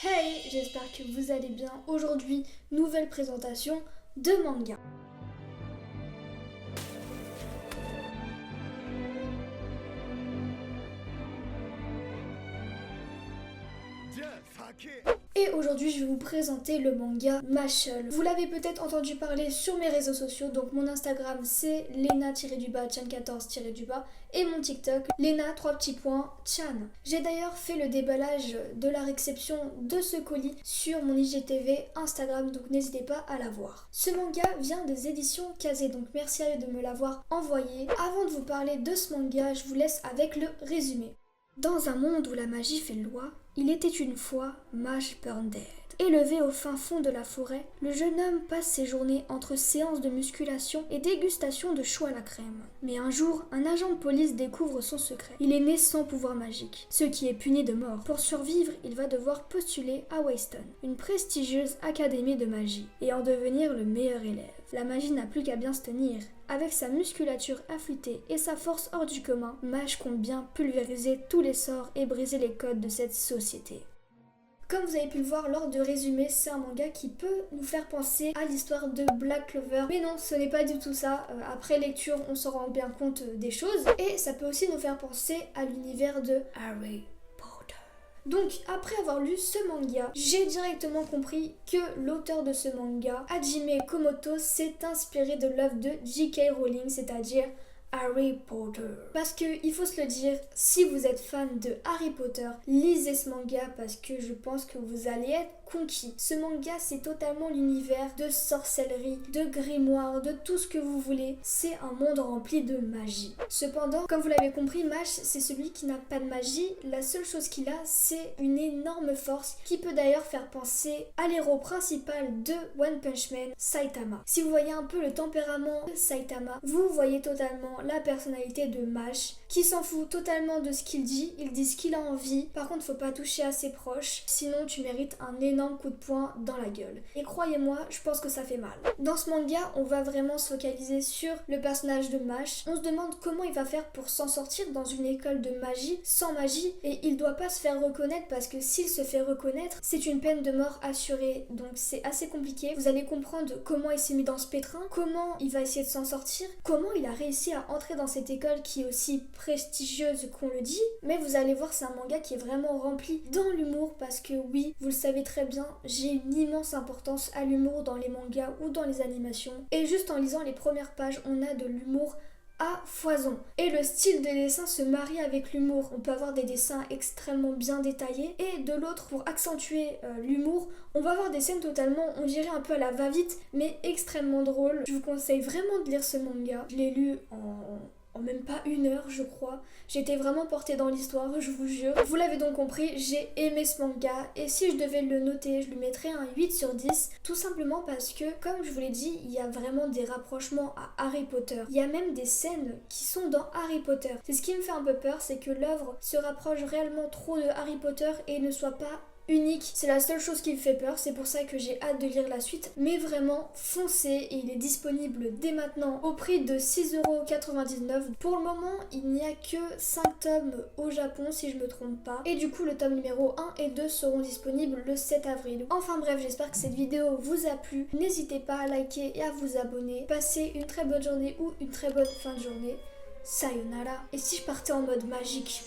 Hey, j'espère que vous allez bien. Aujourd'hui, nouvelle présentation de manga. Et aujourd'hui, je vais vous présenter le manga Mashle. Vous l'avez peut-être entendu parler sur mes réseaux sociaux, donc mon Instagram c'est Lena-Chan14-, et mon TikTok Lena3 Chan. J'ai d'ailleurs fait le déballage de la réception de ce colis sur mon IGTV Instagram, donc n'hésitez pas à la voir. Ce manga vient des éditions Kazé, donc merci à eux de me l'avoir envoyé. Avant de vous parler de ce manga, je vous laisse avec le résumé. Dans un monde où la magie fait loi, il était une fois Mash Burndead. Élevé au fin fond de la forêt, le jeune homme passe ses journées entre séances de musculation et dégustation de choux à la crème. Mais un jour, un agent de police découvre son secret. Il est né sans pouvoir magique, ce qui est puni de mort. Pour survivre, il va devoir postuler à Wayston, une prestigieuse académie de magie, et en devenir le meilleur élève. La magie n'a plus qu'à bien se tenir. Avec sa musculature affûtée et sa force hors du commun, Mash compte bien pulvériser tous les sorts et briser les codes de cette société. Comme vous avez pu le voir lors de résumé, c'est un manga qui peut nous faire penser à l'histoire de Black Clover. Mais non, ce n'est pas du tout ça. Après lecture, on se rend bien compte des choses. Et ça peut aussi nous faire penser à l'univers de Harry Potter. Donc, après avoir lu ce manga, j'ai directement compris que l'auteur de ce manga, Hajime Komoto, s'est inspiré de l'œuvre de J.K. Rowling, c'est-à-dire Harry Potter. Parce que, il faut se le dire, si vous êtes fan de Harry Potter, lisez ce manga parce que je pense que vous allez être conquis. Ce manga, c'est totalement l'univers de sorcellerie, de grimoire, de tout ce que vous voulez. C'est un monde rempli de magie. Cependant, comme vous l'avez compris, Mash, c'est celui qui n'a pas de magie. La seule chose qu'il a, c'est une énorme force qui peut d'ailleurs faire penser à l'héros principal de One Punch Man, Saitama. Si vous voyez un peu le tempérament de Saitama, vous voyez totalement la personnalité de Mash, qui s'en fout totalement de ce qu'il dit ce qu'il a envie. Par contre, faut pas toucher à ses proches, sinon tu mérites un énorme coup de poing dans la gueule. Et croyez-moi, je pense que ça fait mal. Dans ce manga, on va vraiment se focaliser sur le personnage de Mash. On se demande comment il va faire pour s'en sortir dans une école de magie, sans magie, et il doit pas se faire reconnaître parce que s'il se fait reconnaître, c'est une peine de mort assurée. Donc c'est assez compliqué. Vous allez comprendre comment il s'est mis dans ce pétrin, comment il va essayer de s'en sortir, comment il a réussi à entrer dans cette école qui est aussi prestigieuse qu'on le dit. Mais vous allez voir, c'est un manga qui est vraiment rempli dans l'humour parce que oui, vous le savez très bien, j'ai une immense importance à l'humour dans les mangas ou dans les animations. Et juste en lisant les premières pages, on a de l'humour à foison. Et le style des dessins se marie avec l'humour. On peut avoir des dessins extrêmement bien détaillés et de l'autre, pour accentuer l'humour, on va avoir des scènes totalement, on dirait un peu à la va-vite, mais extrêmement drôles. Je vous conseille vraiment de lire ce manga. Je l'ai lu en même pas 1 heure, je crois. J'étais vraiment portée dans l'histoire, je vous jure. Vous l'avez donc compris, j'ai aimé ce manga. Et si je devais le noter, je lui mettrais un 8/10. Tout simplement parce que, comme je vous l'ai dit, il y a vraiment des rapprochements à Harry Potter. Il y a même des scènes qui sont dans Harry Potter. C'est ce qui me fait un peu peur, c'est que l'œuvre se rapproche réellement trop de Harry Potter et ne soit pas unique. C'est la seule chose qui me fait peur, c'est pour ça que j'ai hâte de lire la suite. Mais vraiment, foncez, et il est disponible dès maintenant au prix de 6,99€. Pour le moment, il n'y a que 5 tomes au Japon si je me trompe pas. Et du coup, le tome numéro 1 et 2 seront disponibles le 7 avril. Enfin bref, j'espère que cette vidéo vous a plu. N'hésitez pas à liker et à vous abonner. Passez une très bonne journée ou une très bonne fin de journée. Sayonara. Et si je partais en mode magique ?